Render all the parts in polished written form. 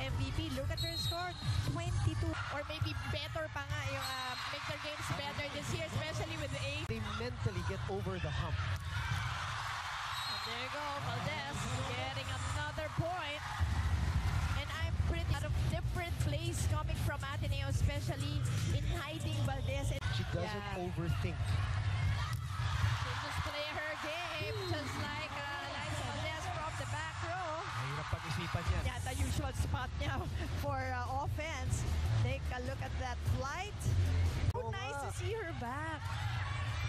MVP. Look at their score, 22. Or maybe better pa nga yung make their games better this year, especially with the 8. They mentally get over the hump. And there you go, Valdez getting another point. And I'm pretty out of different plays coming from Ateneo, especially in hiding Valdez. She doesn't overthink. She'll just play her game, just like Liza Valdez from the back row. Mahirap pag-isipan yan. Yeah, the usual spot niya for offense. Take a look at that flight. So nice to see her back.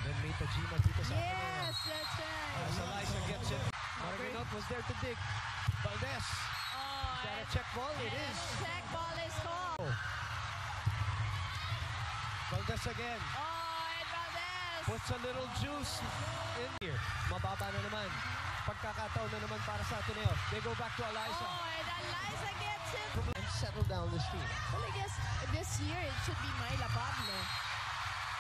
Then may Tajima dito sa Yes, that's right. As Eliza gets it. Marginot was there to dig. Valdez. Oh, Is that a check ball? It is. Check ball is called. Valdez again. Oh, and Valdez. Puts a little juice in here. Mababa na naman. Pagkakataon na naman para sa Ateneo. They go back to Eliza. Oh, and Eliza gets it. And settle down this team. Well, I guess this year it should be Myla Pablo.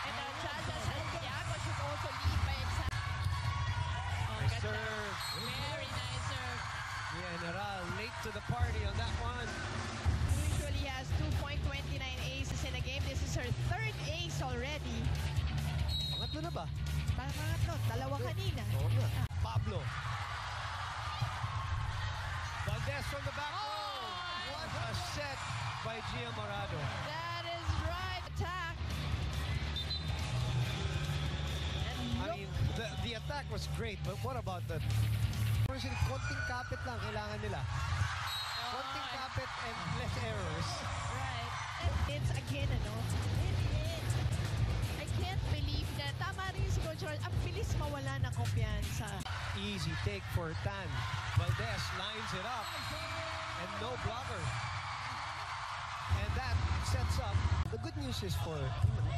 And Chalda Santiago should also lead by example. Oh, Nice ganda. serve. Very nice serve. General late to the party on that one. Usually has 2.29 aces in a game. This is her third ace already. Pangatlo na ba? Pangatlo, dalawa kanina. Oo nga. Pablo. Valdez from the back row. What a set by Gia Morado. That is right. Attack. And I look. mean, the attack was great, but what about the... Konting kapit lang kailangan nila. Konting kapit and less errors. Right. And it's again, ano? I can't believe that. Tama rin si Coach Ron. Ang bilis mawala ng kumpiyansa. Easy take for Tan. Valdez lines it up. And no blocker. And that sets up. The good news is for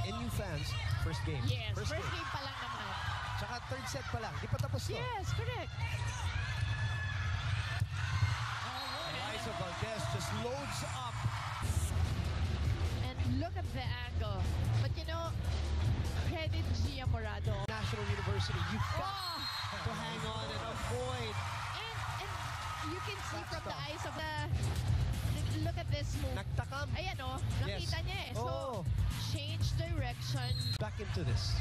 NU fans, first game. Yes, first game pa lang naman. Tsaka third set pa lang. Di pa tapos to. Yes, correct. Eliza Valdez just loads up. And look at the angle. But you know, credit Gia Morado. National University, you've got Oh! to hang on and avoid. And you can see from the eyes of the... Look at this move. Nagtakam. Ayan oh, nakita Yes. niya eh. So, Oh. change direction. Back into this.